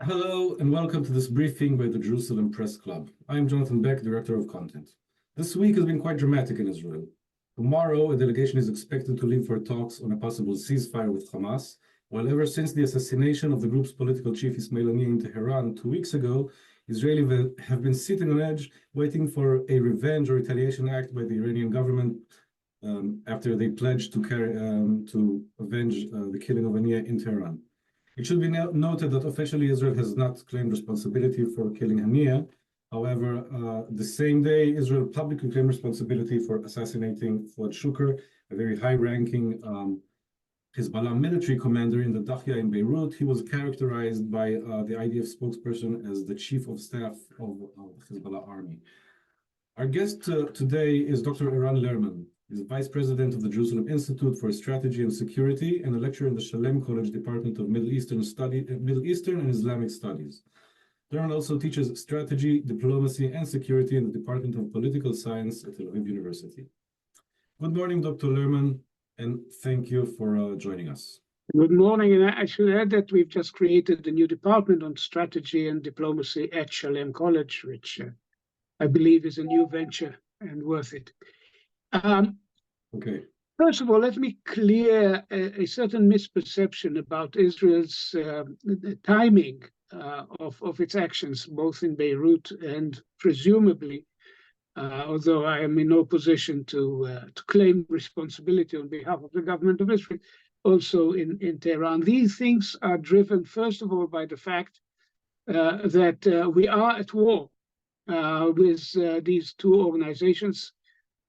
Hello and welcome to this briefing by the Jerusalem Press Club. I am Jonathan Beck, Director of Content. This week has been quite dramatic in Israel. Tomorrow, a delegation is expected to leave for talks on a possible ceasefire with Hamas, while ever since the assassination of the group's political chief Ismail Haniyeh in Tehran 2 weeks ago, Israelis have been sitting on edge, waiting for a revenge or retaliation act by the Iranian government after they pledged to avenge the killing of Haniyeh in Tehran. It should be noted that officially Israel has not claimed responsibility for killing Haniyeh. However, the same day, Israel publicly claimed responsibility for assassinating Fuad Shukr, a very high-ranking Hezbollah military commander in the Dakhya in Beirut. He was characterized by the IDF spokesperson as the chief of staff of the Hezbollah army. Our guest today is Dr. Eran Lerman. He's Vice President of the Jerusalem Institute for Strategy and Security and a lecturer in the Shalem College Department of Middle Eastern and Islamic Studies. Lerman also teaches strategy, diplomacy, and security in the Department of Political Science at Tel Aviv University. Good morning, Dr. Lerman, and thank you for joining us. Good morning, and I should add that we've just created a new department on strategy and diplomacy at Shalem College, which I believe is a new venture and worth it. Okay. First of all, let me clear a certain misperception about Israel's timing of its actions, both in Beirut and presumably, although I am in no position to claim responsibility on behalf of the government of Israel, also in Tehran. These things are driven, first of all, by the fact that we are at war with these two organizations,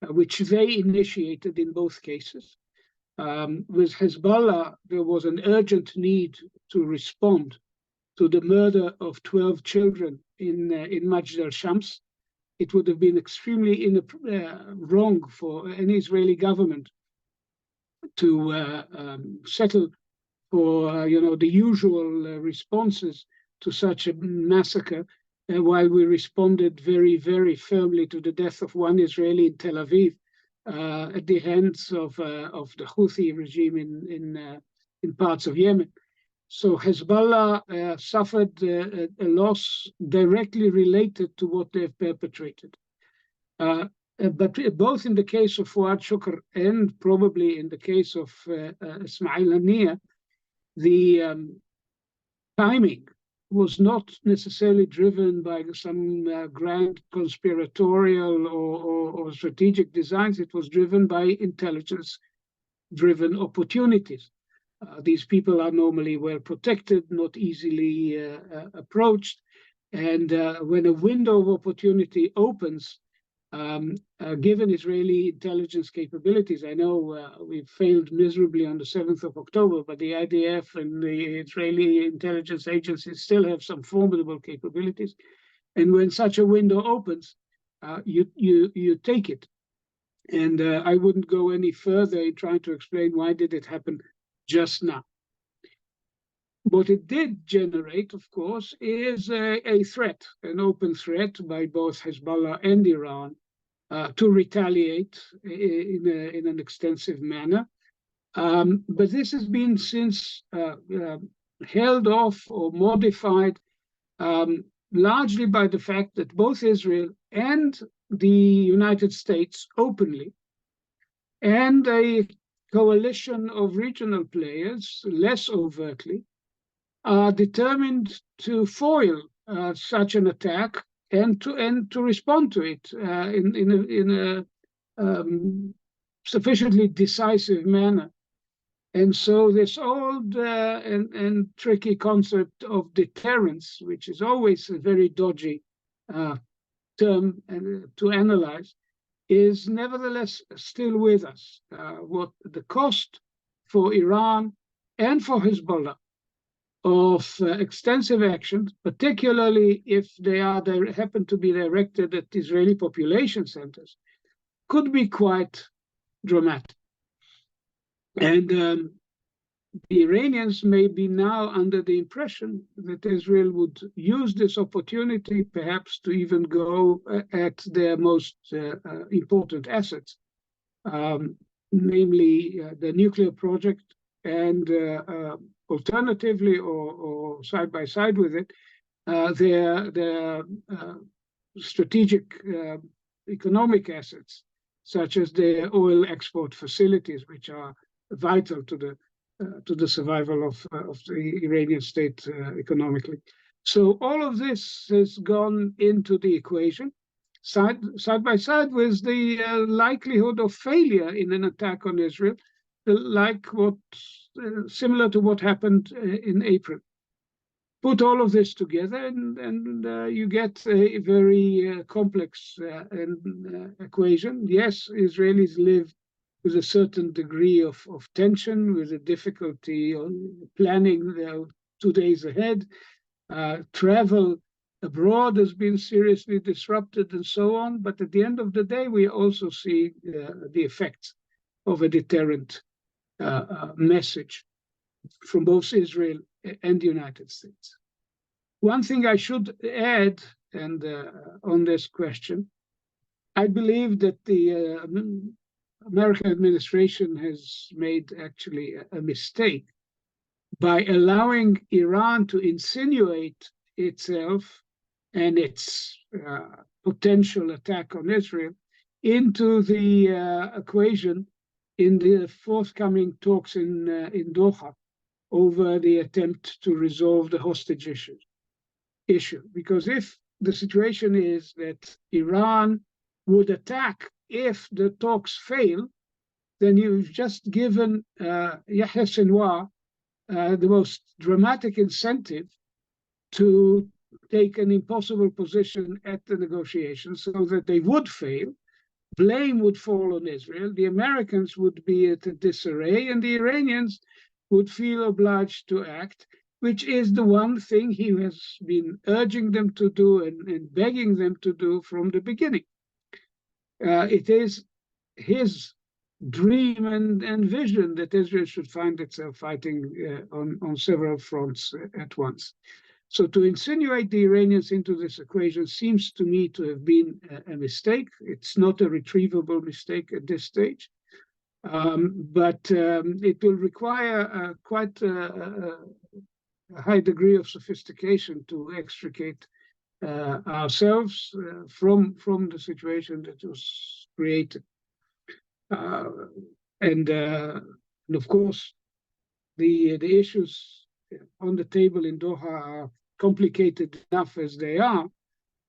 which they initiated in both cases. With Hezbollah, there was an urgent need to respond to the murder of 12 children in Majd al-Shams. It would have been extremely wrong for any Israeli government to settle for the usual responses to such a massacre, while we responded very, very firmly to the death of one Israeli in Tel Aviv at the hands of the Houthi regime in parts of Yemen. So Hezbollah suffered a loss directly related to what they've perpetrated. But both in the case of Fuad Shukr and probably in the case of Ismail Haniyeh, the timing was not necessarily driven by some grand conspiratorial or strategic designs. It was driven by intelligence-driven opportunities. These people are normally well protected, not easily approached. And when a window of opportunity opens, given Israeli intelligence capabilities, I know we failed miserably on the 7th of October, but the IDF and the Israeli intelligence agencies still have some formidable capabilities. And when such a window opens, you take it. And I wouldn't go any further in trying to explain why did it happen just now. What it did generate, of course, is a threat, an open threat by both Hezbollah and Iran to retaliate in an extensive manner. But this has been since held off or modified largely by the fact that both Israel and the United States openly, and a coalition of regional players less overtly, are determined to foil such an attack and to respond to it in a sufficiently decisive manner. And so this old and tricky concept of deterrence, which is always a very dodgy term to analyze, is nevertheless still with us. What the cost for Iran and for Hezbollah of extensive actions, particularly if they happen to be directed at Israeli population centers, could be quite dramatic. And the Iranians may be now under the impression that Israel would use this opportunity perhaps to even go at their most important assets, namely the nuclear project and alternatively or side by side with it, their strategic economic assets, such as the oil export facilities, which are vital to the survival of the Iranian state economically. So all of this has gone into the equation, side by side with the likelihood of failure in an attack on Israel, like similar to what happened in April. Put all of this together, and you get a very complex equation. Yes, Israelis live with a certain degree of tension, with a difficulty on planning 2 days ahead. Travel abroad has been seriously disrupted and so on. But at the end of the day, we also see the effects of a deterrent message from both Israel and the United States. One thing I should add, and on this question, I believe that the American administration has made actually a mistake by allowing Iran to insinuate itself and its potential attack on Israel into the equation in the forthcoming talks in Doha over the attempt to resolve the hostage issue. Because if the situation is that Iran would attack if the talks fail, then you've just given Yahya Sinwar the most dramatic incentive to take an impossible position at the negotiations so that they would fail. Blame would fall on Israel. The Americans would be at a disarray, and the Iranians would feel obliged to act, which is the one thing he has been urging them to do and begging them to do from the beginning. It is his dream and vision that Israel should find itself fighting on several fronts at once. So to insinuate the Iranians into this equation seems to me to have been a mistake. It's not a retrievable mistake at this stage, but it will require quite a high degree of sophistication to extricate ourselves from the situation that was created. And of course, the issues on the table in Doha are complicated enough as they are,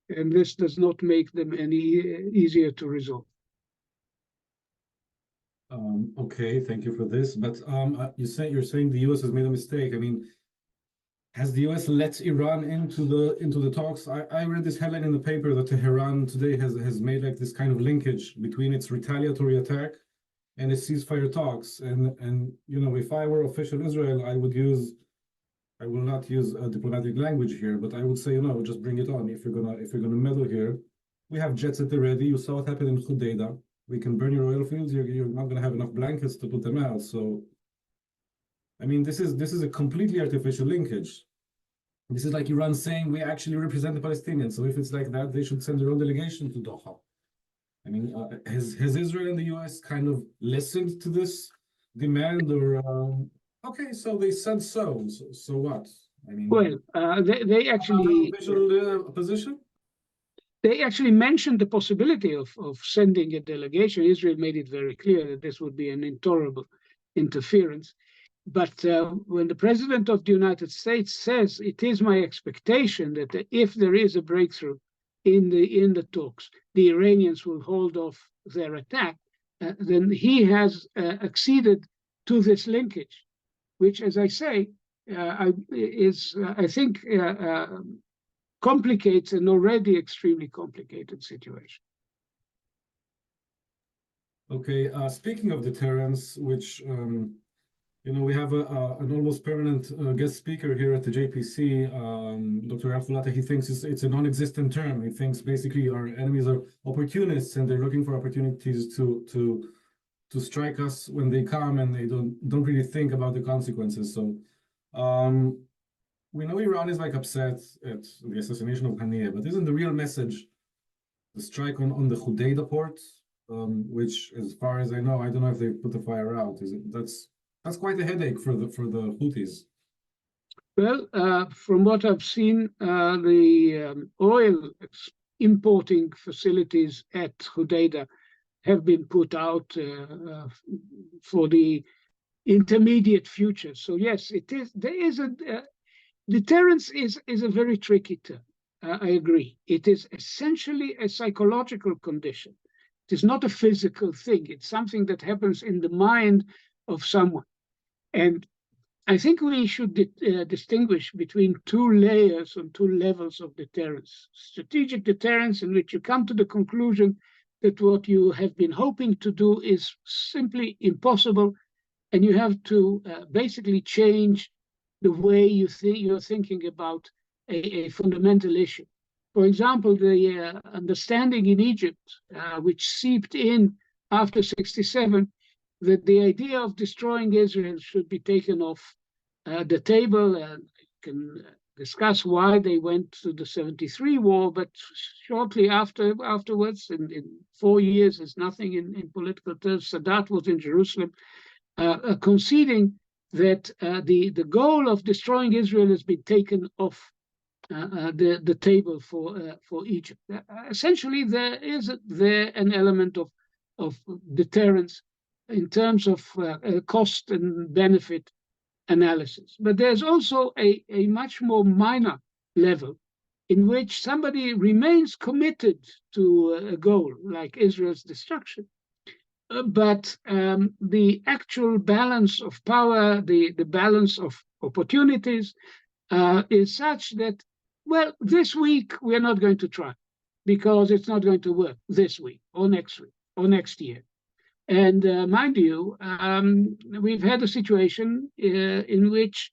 and this does not make them any easier to resolve. Okay, thank you for this. But you're saying the U.S. has made a mistake. I mean, has the U.S. let Iran into the talks? I read this headline in the paper that Tehran today has made like this kind of linkage between its retaliatory attack and its ceasefire talks. And you know, if I were official Israel, I will not use a diplomatic language here, but I would say, you know, just bring it on. If you're gonna meddle here, we have jets at the ready. You saw what happened in Hudaydah. We can burn your oil fields. You're not gonna have enough blankets to put them out. So, I mean, this is a completely artificial linkage. This is like Iran saying we actually represent the Palestinians. So if it's like that, they should send their own delegation to Doha. I mean, has Israel and the U.S. kind of listened to this demand, or okay, so they said so. So what? I mean, well, they actually official position. They actually mentioned the possibility of sending a delegation. Israel made it very clear that this would be an intolerable interference. But when the president of the United States says, it is my expectation that if there is a breakthrough in the talks, the Iranians will hold off their attack, then he has acceded to this linkage, which, as I say, I think, complicates an already extremely complicated situation. Okay, speaking of deterrence, which you know, we have an almost permanent guest speaker here at the JPC, Dr. Al-Fulata. He thinks it's a non-existent term. He thinks basically our enemies are opportunists, and they're looking for opportunities to strike us when they come, and they don't really think about the consequences. So we know Iran is like upset at the assassination of Haniyeh, but isn't the real message the strike on the Hudaydah port, which, as far as I know, I don't know if they put the fire out. That's quite a headache for the Houthis. Well, from what I've seen, the oil importing facilities at Hodeidah have been put out for the intermediate future. So yes, it is. There is a deterrence is a very tricky term. I agree. It is essentially a psychological condition. It is not a physical thing. It's something that happens in the mind of someone. And I think we should distinguish between two layers and two levels of deterrence. Strategic deterrence, in which you come to the conclusion that what you have been hoping to do is simply impossible, and you have to basically change the way you're thinking about a fundamental issue. For example, the understanding in Egypt, which seeped in after 1967, that the idea of destroying Israel should be taken off the table, and you can discuss why they went to the 1973 war, but shortly afterwards, in 4 years, is nothing in political terms. Sadat was in Jerusalem, conceding that the goal of destroying Israel has been taken off the table for Egypt. Essentially, there is an element of deterrence in terms of cost and benefit analysis. But there's also a much more minor level in which somebody remains committed to a goal like Israel's destruction. But the actual balance of power, the balance of opportunities is such that, well, this week we're not going to try because it's not going to work this week or next week or next year. And mind you, we've had a situation in which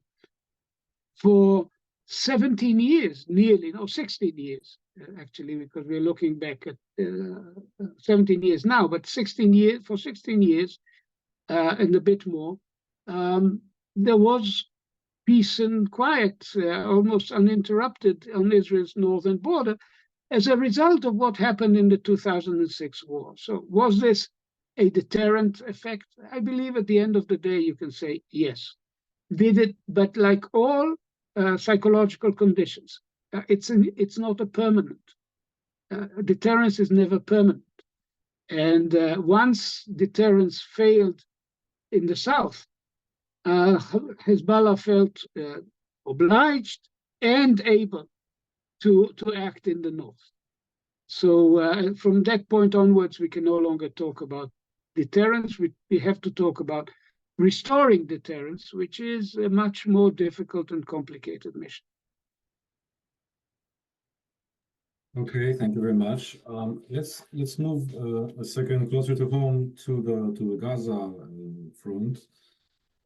for 17 years, nearly, no, 16 years, actually, because we're looking back at 17 years now, but 16 years, for 16 years and a bit more, there was peace and quiet, almost uninterrupted on Israel's northern border as a result of what happened in the 2006 war. So was this a deterrent effect? I believe at the end of the day, you can say yes. Did it, but like all psychological conditions, it's not a permanent. Deterrence is never permanent. And once deterrence failed in the south, Hezbollah felt obliged and able to act in the north. So from that point onwards, we can no longer talk about deterrence. We have to talk about restoring deterrence, which is a much more difficult and complicated mission. Okay, thank you very much. Let's move a second closer to home to the Gaza front.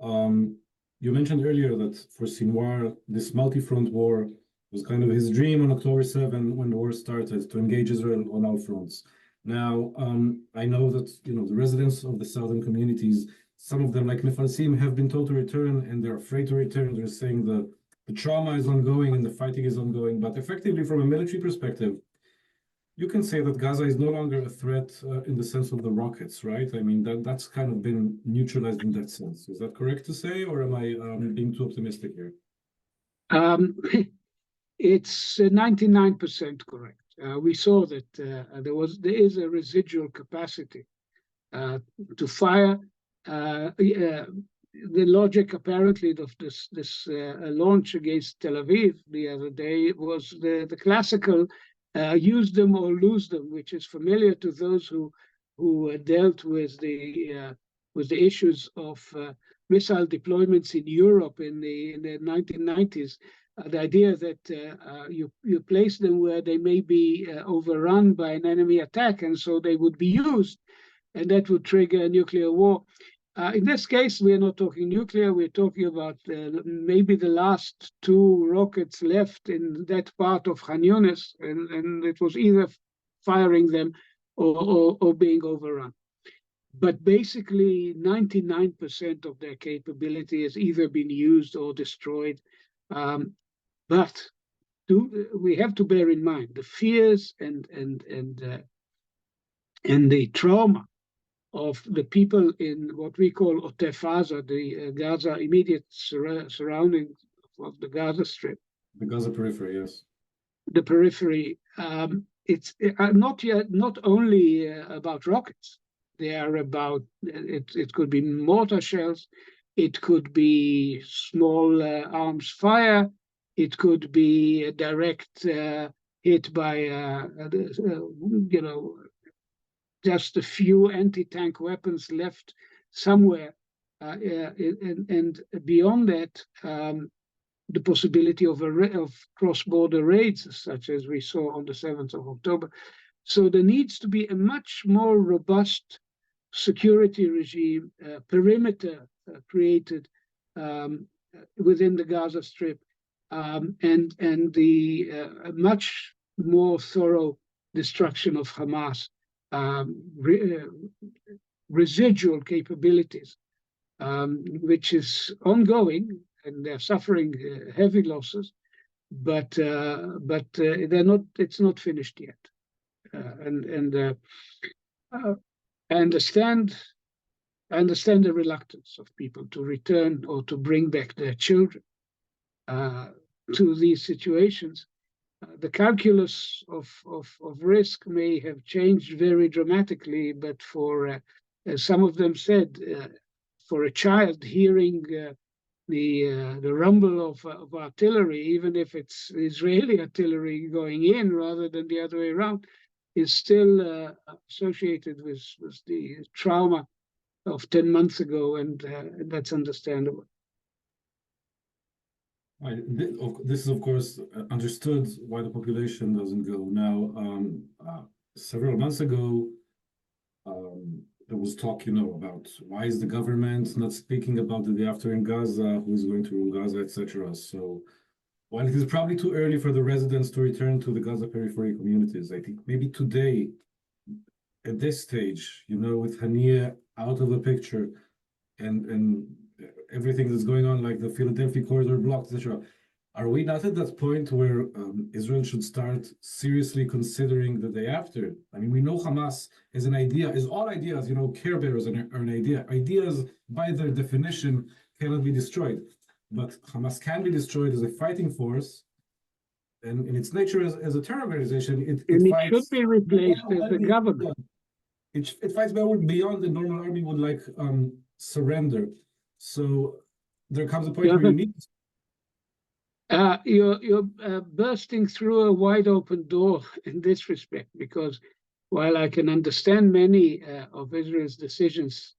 You mentioned earlier that for Sinwar, this multi-front war was kind of his dream on October 7 when the war started to engage Israel on all fronts. Now, I know that the residents of the southern communities, some of them, like Mefarsim, have been told to return, and they're afraid to return. They're saying the trauma is ongoing and the fighting is ongoing. But effectively, from a military perspective, you can say that Gaza is no longer a threat in the sense of the rockets, right? I mean, that's kind of been neutralized in that sense. Is that correct to say, or am I being too optimistic here? It's 99% correct. We saw that there is a residual capacity to fire. The logic apparently of this launch against Tel Aviv the other day was the classical use them or lose them, which is familiar to those who dealt with the issues of missile deployments in Europe in the 1990s. The idea that you place them where they may be overrun by an enemy attack, and so they would be used, and that would trigger a nuclear war. In this case, we're not talking nuclear. We're talking about maybe the last 2 rockets left in that part of Khan Yunis, and it was either firing them or being overrun. But basically, 99% of their capability has either been used or destroyed. But we have to bear in mind the fears and the trauma of the people in what we call Otef Gaza, the Gaza immediate surrounding of the Gaza Strip. The Gaza periphery, yes. The periphery. It's not only about rockets. They are about, it could be mortar shells, it could be small arms fire, it could be a direct hit by, just a few anti-tank weapons left somewhere. And beyond that, the possibility of cross-border raids, such as we saw on the 7th of October. So there needs to be a much more robust security regime, perimeter created within the Gaza Strip, and the much more thorough destruction of Hamas, residual capabilities, which is ongoing, and they're suffering heavy losses, but they're not. It's not finished yet, I understand the reluctance of people to return or to bring back their children to these situations. The calculus of risk may have changed very dramatically, but for as some of them said, for a child hearing the rumble of artillery, even if it's Israeli artillery going in rather than the other way around, is still associated with the trauma of 10 months ago, and that's understandable. This is, of course, understood why the population doesn't go. Now, several months ago, there was talk, about why is the government not speaking about the day after in Gaza, who is going to rule Gaza, etc. So while it is probably too early for the residents to return to the Gaza periphery communities, I think maybe today, at this stage, with Hania out of the picture and everything that's going on, like the Philadelphia corridor blocked, etc., are we not at that point where Israel should start seriously considering the day after? I mean, we know Hamas is an idea, is all ideas, Care Bears are an idea. Ideas, by their definition, cannot be destroyed. But Hamas can be destroyed as a fighting force, and in its nature as a terror organization, it fights. It should be replaced as the government. It fights beyond the normal army would surrender. So there comes a point where you need. You're bursting through a wide open door in this respect, because while I can understand many of Israel's decisions,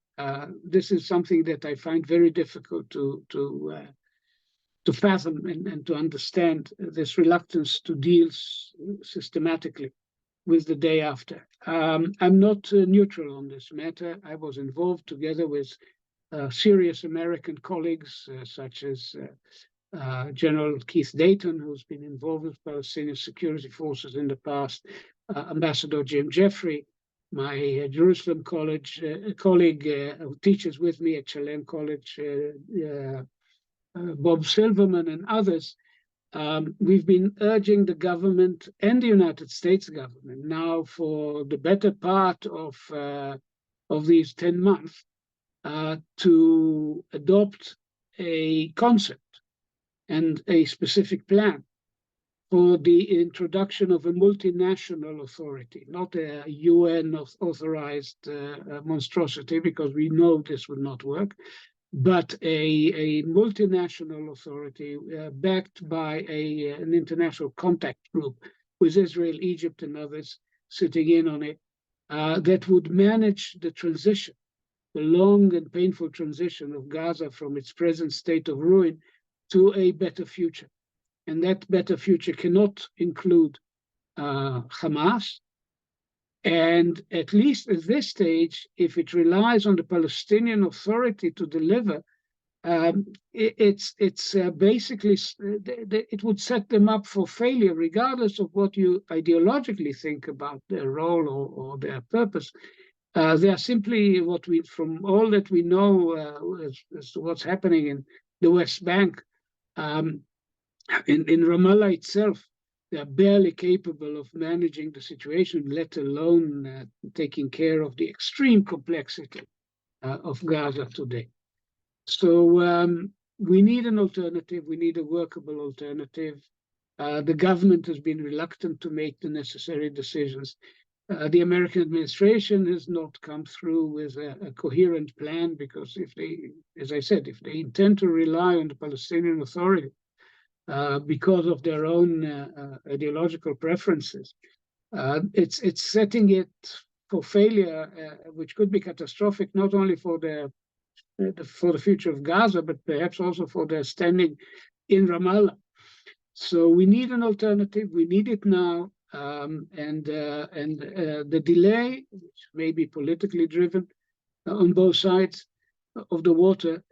this is something that I find very difficult to fathom and to understand, this reluctance to deal systematically with the day after. I'm not neutral on this matter. I was involved together with serious American colleagues such as General Keith Dayton, who's been involved with Palestinian security forces in the past, Ambassador Jim Jeffrey, my Jerusalem College colleague who teaches with me at Shalem College, Bob Silverman, and others. We've been urging the government and the United States government now for the better part of these 10 months to adopt a concept and a specific plan for the introduction of a multinational authority, not a UN authorized monstrosity, because we know this would not work, but a multinational authority backed by an international contact group with Israel, Egypt, and others sitting in on it, that would manage the transition, the long and painful transition of Gaza from its present state of ruin to a better future. And that better future cannot include Hamas. And at least at this stage, if it relies on the Palestinian Authority to deliver, it's basically, it would set them up for failure, regardless of what you ideologically think about their role or their purpose. They are simply from all that we know as to what's happening in the West Bank, in Ramallah itself, they are barely capable of managing the situation, let alone taking care of the extreme complexity of Gaza today. So we need an alternative. We need a workable alternative. The government has been reluctant to make the necessary decisions. The American administration has not come through with a coherent plan, because if they, as I said, if they intend to rely on the Palestinian Authority because of their own ideological preferences, it's setting it for failure, which could be catastrophic, not only for the future of Gaza, but perhaps also for their standing in Ramallah. So we need an alternative. We need it now. And the delay, which may be politically driven on both sides of the water,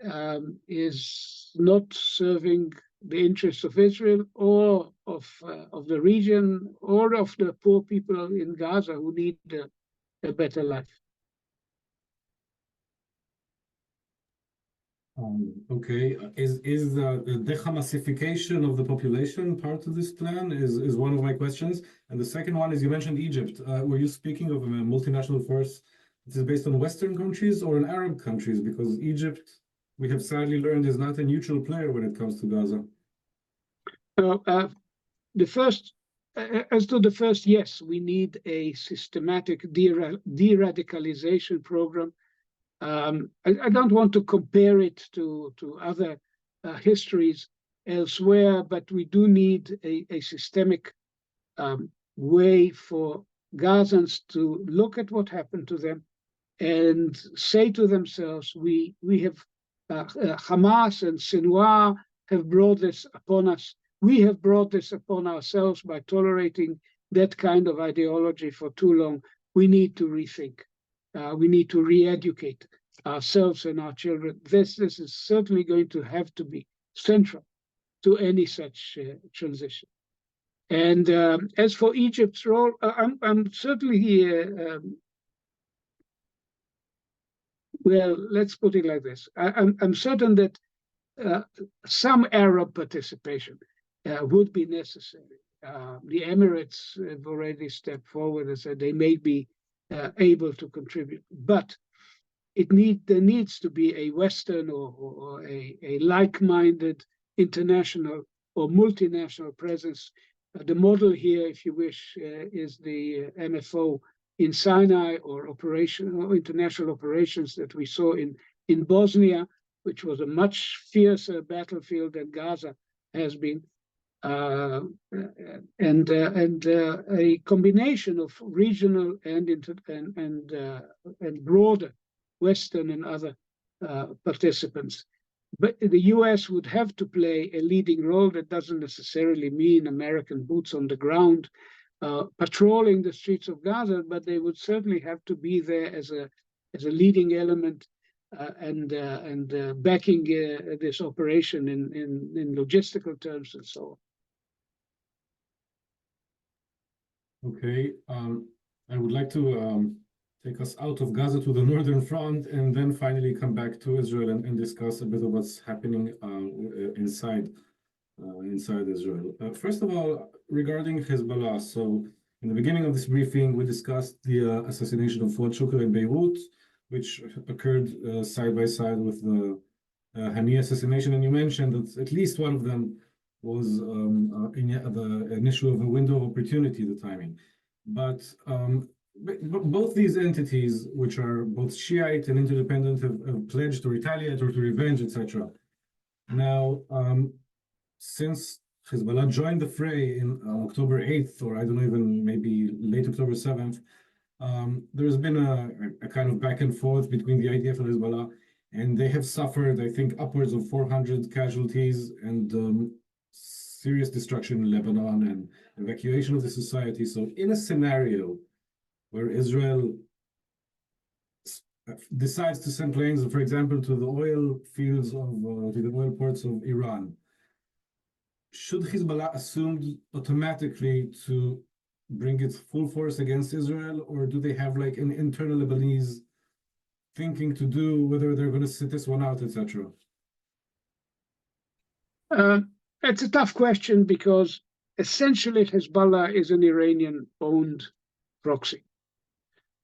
is not serving the interests of Israel or of the region or of the poor people in Gaza who need a better life. Okay, is the de-Hamasification of the population part of this plan is one of my questions. And the second one is, you mentioned Egypt. Were you speaking of a multinational force that is based on Western countries or in Arab countries? Because Egypt, we have sadly learned, is not a neutral player when it comes to Gaza. As to the first, yes, we need a systematic deradicalization program. I don't want to compare it to other histories elsewhere, but we do need a systemic way for Gazans to look at what happened to them and say to themselves, we have Hamas and Sinwar have brought this upon us. We have brought this upon ourselves by tolerating that kind of ideology for too long. We need to rethink. We need to re-educate ourselves and our children. This is certainly going to have to be central to any such transition. And as for Egypt's role, I'm certainly well, let's put it like this. I'm certain that some Arab participation would be necessary. The Emirates have already stepped forward and said they may be able to contribute, but there needs to be a Western or a like-minded international or multinational presence. The model here, if you wish, is the MFO in Sinai, or international operations that we saw in Bosnia, which was a much fiercer battlefield than Gaza has been. And a combination of regional and broader Western and other participants. But the U.S. would have to play a leading role. That doesn't necessarily mean American boots on the ground patrolling the streets of Gaza, but they would certainly have to be there as a leading element and backing this operation in logistical terms and so on. Okay, I would like to take us out of Gaza to the northern front, and then finally come back to Israel and discuss a bit of what's happening inside Israel. First of all, regarding Hezbollah, so in the beginning of this briefing, we discussed the assassination of Fuad Shukr in Beirut, which occurred side by side with the Hani assassination, and you mentioned that at least one of them was an issue of a window of opportunity, the timing. But both these entities, which are both Shiite and interdependent, have pledged to retaliate or to revenge, etc. Now, since Hezbollah joined the fray in October 8th, or I don't know, even maybe late October 7th, there's been a kind of back and forth between the IDF and Hezbollah, and they have suffered, I think, upwards of 400 casualties and serious destruction in Lebanon and evacuation of the society. So in a scenario where Israel decides to send planes, for example, to the oil fields to the oil ports of Iran, should Hezbollah assume automatically to bring its full force against Israel, or do they have like an internal Lebanese thinking to do, whether they're going to sit this one out, etc.? It's a tough question, because essentially Hezbollah is an Iranian-owned proxy.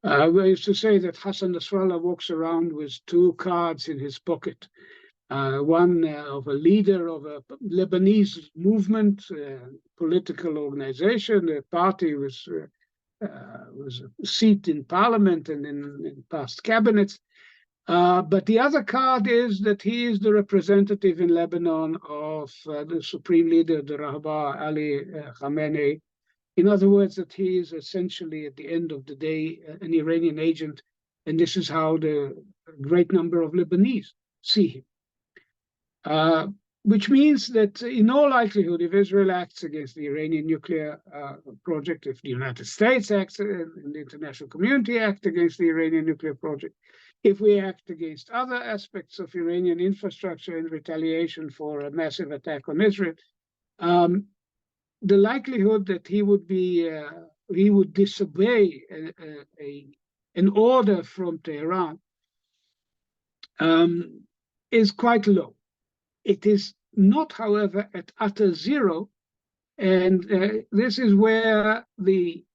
We used to say that Hassan Nasrallah walks around with two cards in his pocket. One of a leader of a Lebanese movement, political organization, a party with a seat in parliament and in past cabinets. But the other card is that he is the representative in Lebanon of the supreme leader, the Rahbar Ali Khamenei. In other words, that he is essentially, at the end of the day, an Iranian agent, and this is how the great number of Lebanese see him. Which means that in all likelihood, if Israel acts against the Iranian nuclear project, if the United States acts and the international community act against the Iranian nuclear project, if we act against other aspects of Iranian infrastructure in retaliation for a massive attack on Israel, the likelihood that he would disobey an order from Tehran is quite low. It is not, however, at utter zero, and this is where the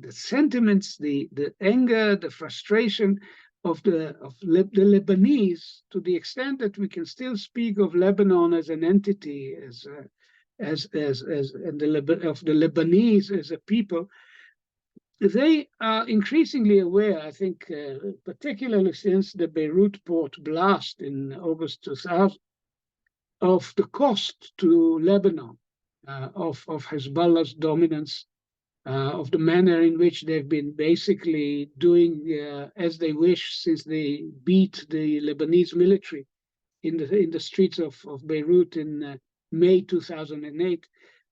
sentiments, the anger, the frustration of the Lebanese, to the extent that we can still speak of Lebanon as an entity, of the Lebanese as a people, they are increasingly aware, I think, particularly since the Beirut port blast in August 2000, of the cost to Lebanon of Hezbollah's dominance, of the manner in which they've been basically doing as they wish since they beat the Lebanese military in the streets of Beirut in May 2008.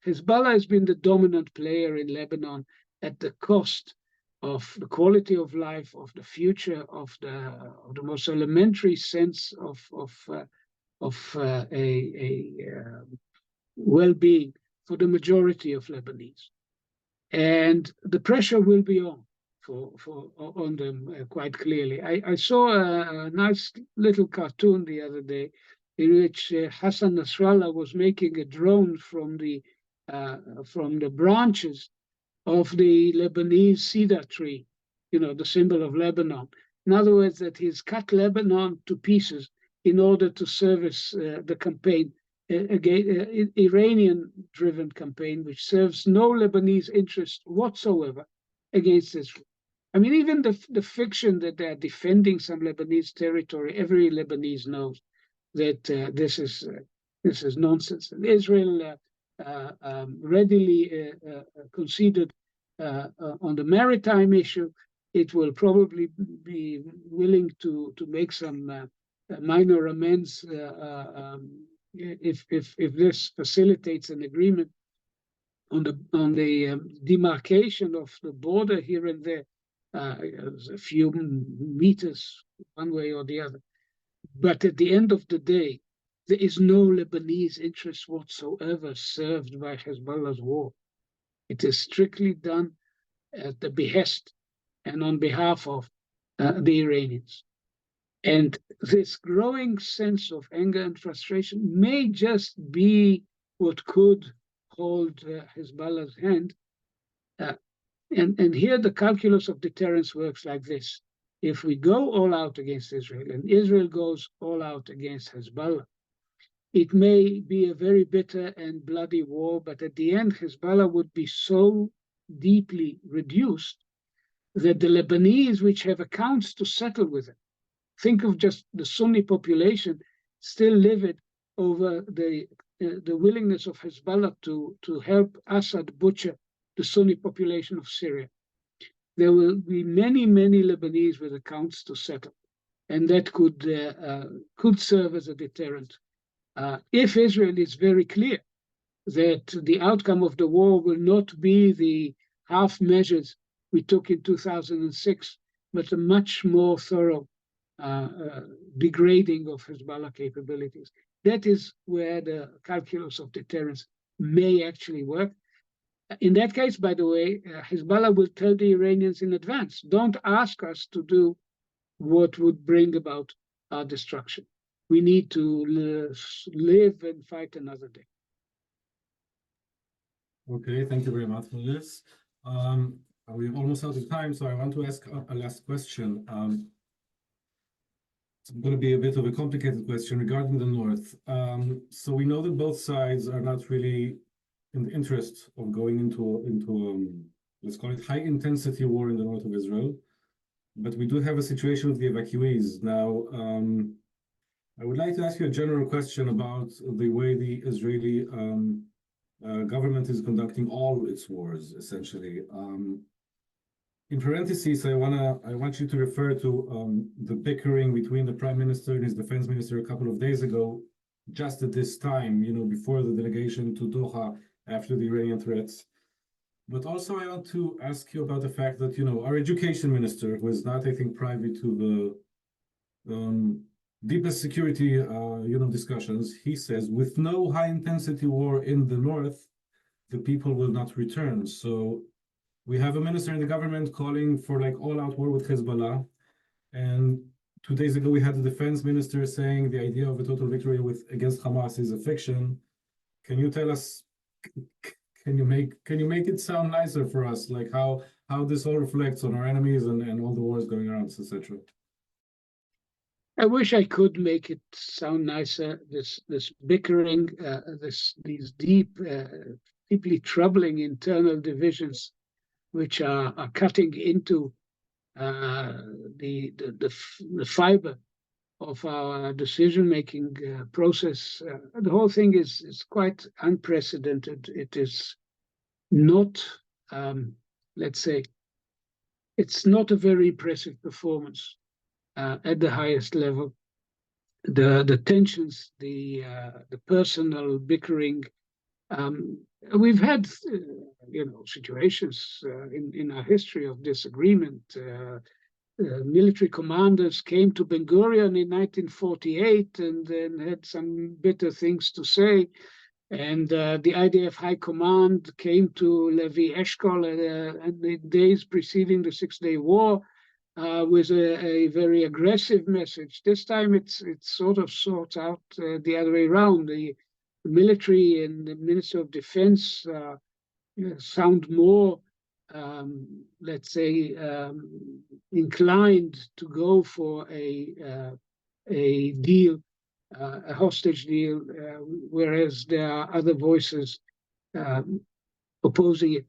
Hezbollah has been the dominant player in Lebanon at the cost of the quality of life, of the future, of the most elementary sense of well-being for the majority of Lebanese. And the pressure will be on on them quite clearly. I saw a nice little cartoon the other day in which Hassan Nasrallah was making a drone from the branches of the Lebanese cedar tree, the symbol of Lebanon. In other words, that he's cut Lebanon to pieces in order to service the campaign, Iranian-driven campaign, which serves no Lebanese interest whatsoever against Israel. I mean, even the fiction that they're defending some Lebanese territory, every Lebanese knows that this is nonsense. And Israel readily conceded on the maritime issue. It will probably be willing to make some minor amends if this facilitates an agreement on the demarcation of the border here and there, a few meters one way or the other. But at the end of the day, there is no Lebanese interest whatsoever served by Hezbollah's war. It is strictly done at the behest and on behalf of the Iranians. And this growing sense of anger and frustration may just be what could hold Hezbollah's hand. And here the calculus of deterrence works like this. If we go all out against Israel and Israel goes all out against Hezbollah, it may be a very bitter and bloody war, but at the end, Hezbollah would be so deeply reduced that the Lebanese, which have accounts to settle with it, think of just the Sunni population still livid over the willingness of Hezbollah to help Assad butcher the Sunni population of Syria. There will be many, many Lebanese with accounts to settle, and that could serve as a deterrent. If Israel is very clear that the outcome of the war will not be the half measures we took in 2006, but a much more thorough degrading of Hezbollah capabilities. That is where the calculus of deterrence may actually work. In that case, by the way, Hezbollah will tell the Iranians in advance, don't ask us to do what would bring about our destruction. We need to live and fight another day. Okay, thank you very much for this. We're almost out of time, so I want to ask a last question. It's going to be a bit of a complicated question regarding the North. So we know that both sides are not really in the interest of going into let's call it high intensity war in the north of Israel. But we do have a situation of the evacuees. Now, I would like to ask you a general question about the way the Israeli government is conducting all its wars, essentially. In parentheses, I want you to refer to the bickering between the prime minister and his defense minister a couple of days ago, just at this time, before the delegation to Doha after the Iranian threats. But also, I want to ask you about the fact that our education minister, who is not, I think, privy to the deepest security, discussions, he says, with no high-intensity war in the north, the people will not return. So we have a minister in the government calling for like all-out war with Hezbollah. And 2 days ago, we had the defense minister saying the idea of a total victory against Hamas is a fiction. Can you tell us, can you make it sound nicer for us, like how this all reflects on our enemies and all the wars going around, etc.? I wish I could make it sound nicer. This bickering, these deeply troubling internal divisions, which are cutting into the fiber of our decision-making process. The whole thing is quite unprecedented. It is not, let's say, it's not a very impressive performance at the highest level. The tensions, the personal bickering. We've had, situations in our history of disagreement. Military commanders came to Ben Gurion in 1948 and then had some bitter things to say. And the IDF High Command came to Levi Eshkol in the days preceding the Six-Day War with a very aggressive message. This time it's sort of sorts out the other way around. The military and the Minister of Defense sound more, let's say, inclined to go for a deal, a hostage deal, whereas there are other voices opposing it.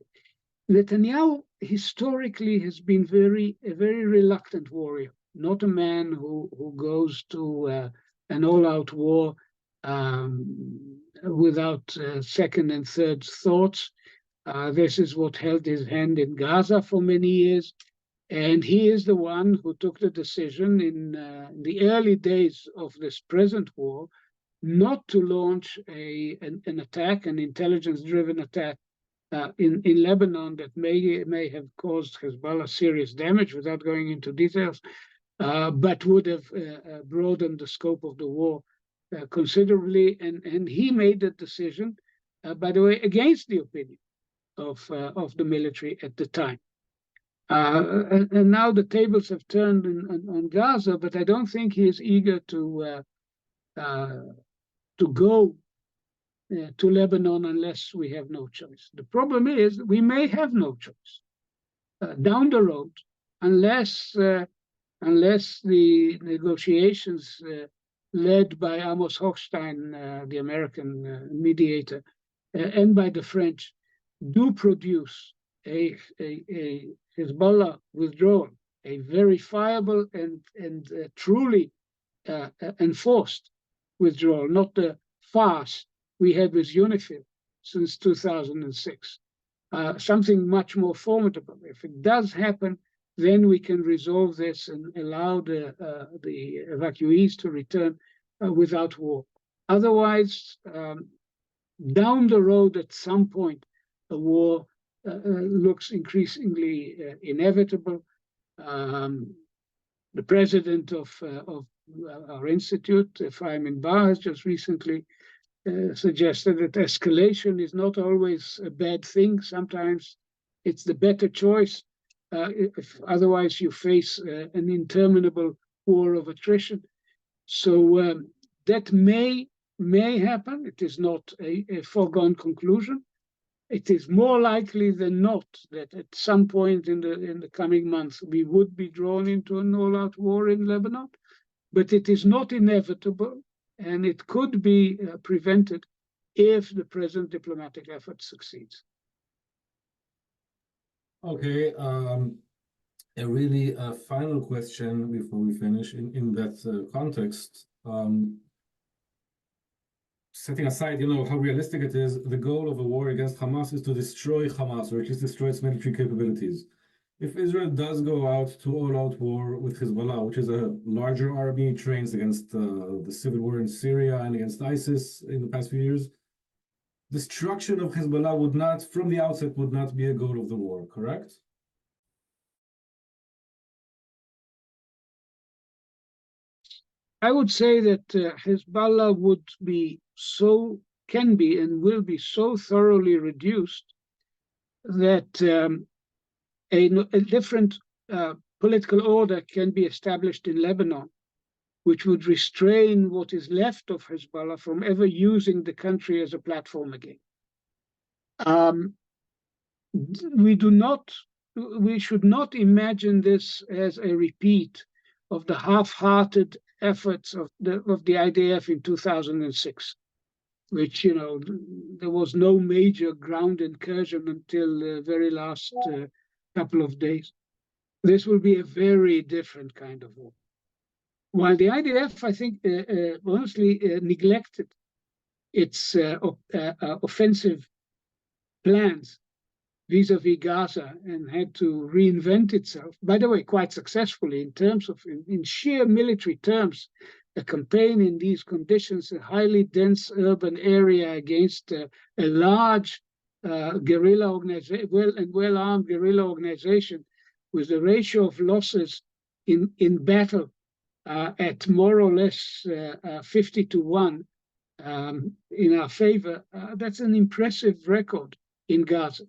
Netanyahu historically has been a very reluctant warrior, not a man who goes to an all-out war without second and third thoughts. This is what held his hand in Gaza for many years. And he is the one who took the decision in the early days of this present war not to launch an attack, an intelligence-driven attack in Lebanon that may have caused Hezbollah serious damage without going into details, but would have broadened the scope of the war considerably. And he made that decision, by the way, against the opinion of the military at the time. And now the tables have turned on Gaza, but I don't think he is eager to go to Lebanon unless we have no choice. The problem is we may have no choice down the road unless the negotiations led by Amos Hochstein, the American mediator, and by the French do produce a Hezbollah withdrawal, a verifiable and truly enforced withdrawal, not the farce we had with UNIFIL since 2006. Something much more formidable. If it does happen, then we can resolve this and allow the evacuees to return without war. Otherwise, down the road at some point, a war looks increasingly inevitable. The president of our institute, Feynman Bar, has just recently suggested that escalation is not always a bad thing. Sometimes it's the better choice. If otherwise you face an interminable war of attrition. So that may happen. It is not a foregone conclusion. it is more likely than not that at some point in the coming months we would be drawn into an all-out war in Lebanon, but it is not inevitable, and it could be prevented if the present diplomatic effort succeeds. Okay, a really final question before we finish in that context. Setting aside, how realistic it is, the goal of a war against Hamas is to destroy Hamas, or at least destroy its military capabilities. If Israel does go out to all-out war with Hezbollah, which is a larger army trained against the civil war in Syria and against ISIS in the past few years, destruction of Hezbollah would not, from the outset, would not be a goal of the war, correct? I would say that Hezbollah can be and will be so thoroughly reduced that a different political order can be established in Lebanon, which would restrain what is left of Hezbollah from ever using the country as a platform again. We should not imagine this as a repeat of the half-hearted efforts of the IDF in 2006, which, there was no major ground incursion until the very last couple of days. This will be a very different kind of war. While the IDF, I think, honestly neglected its offensive plans vis-a-vis Gaza and had to reinvent itself, by the way, quite successfully in terms of, in sheer military terms, a campaign in these conditions, a highly dense urban area against a large guerrilla organization, well-armed guerrilla organization, with a ratio of losses in battle at more or less 50 to 1 in our favor. That's an impressive record in Gaza.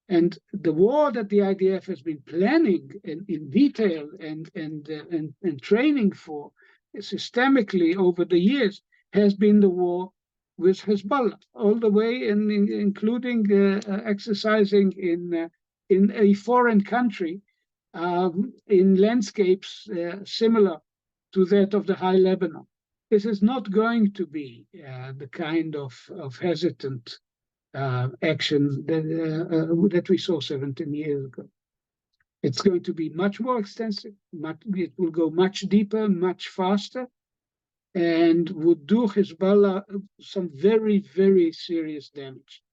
And the war that the IDF has been planning in detail and training for systemically over the years has been the war with Hezbollah, all the way, and including exercising in a foreign country in landscapes similar to that of the High Lebanon. This is not going to be the kind of hesitant action that we saw 17 years ago. It's going to be much more extensive, it will go much deeper, much faster, and would do Hezbollah some very, very serious damage.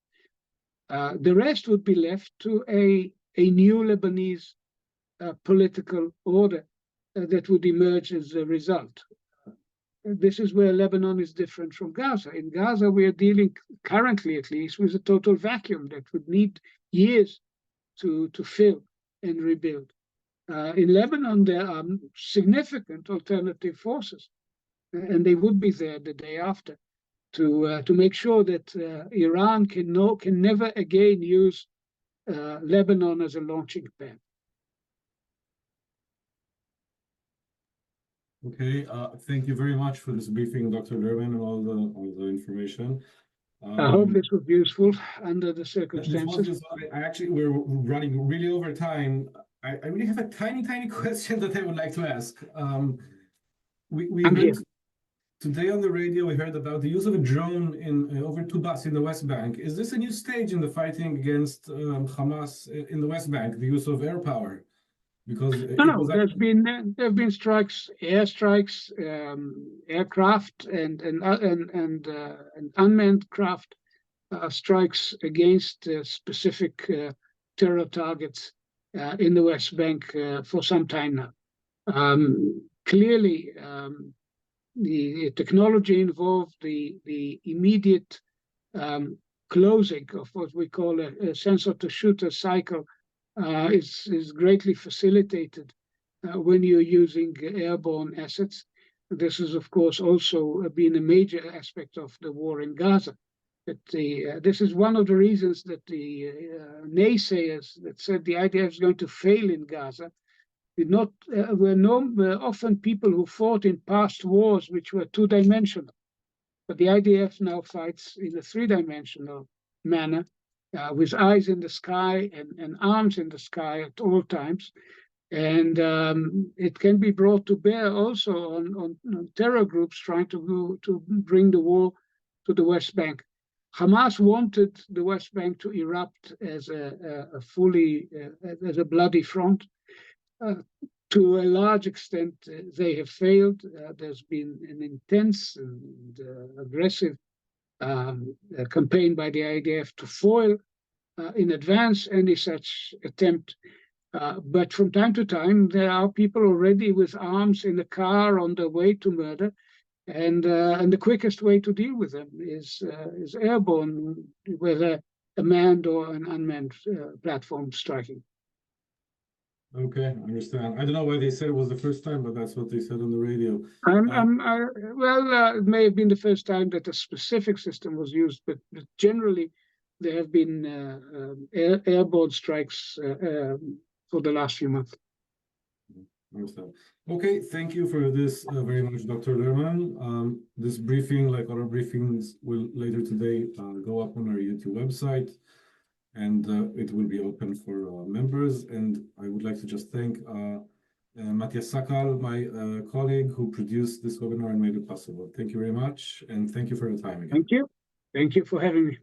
The rest would be left to a new Lebanese political order that would emerge as a result. This is where Lebanon is different from Gaza. In Gaza, we are dealing, currently at least, with a total vacuum that would need years to fill and rebuild. In Lebanon, there are significant alternative forces, and they would be there the day after to make sure that Iran can never again use Lebanon as a launching pad. Okay, thank you very much for this briefing, Dr. Lerman, and all the information. I hope this was useful under the circumstances. We're running really over time. I really have a tiny question that I would like to ask. We heard today on the radio, we heard about the use of a drone in over Tubas in the West Bank. Is this a new stage in the fighting against Hamas in the West Bank, the use of air power? Because there have been strikes, airstrikes, aircraft, and unmanned craft strikes against specific terror targets in the West Bank for some time now. Clearly, the technology involved, the immediate closing of what we call a sensor-to-shooter cycle is greatly facilitated when you're using airborne assets. This has, of course, also been a major aspect of the war in Gaza. This is one of the reasons that the naysayers that said the IDF is going to fail in Gaza were often people who fought in past wars which were two-dimensional. But the IDF now fights in a three-dimensional manner, with eyes in the sky and arms in the sky at all times. And it can be brought to bear also on terror groups trying to bring the war to the West Bank. Hamas wanted the West Bank to erupt as a fully, as a bloody front. To a large extent, they have failed. There's been an intense and aggressive campaign by the IDF to foil in advance any such attempt. But from time to time, there are people already with arms in the car on their way to murder, and the quickest way to deal with them is airborne, whether a manned or an unmanned platform striking. Okay, I understand. I don't know why they said it was the first time, but that's what they said on the radio. It may have been the first time that a specific system was used, but generally there have been airborne strikes for the last few months. I understand. Okay, thank you for this very much, Dr. Lerman. This briefing, like other briefings, will later today go up on our YouTube website, and it will be open for members. And I would like to just thank Matthias Sakal, my colleague, who produced this webinar and made it possible. Thank you very much, and thank you for your time again. Thank you. Thank you for having me.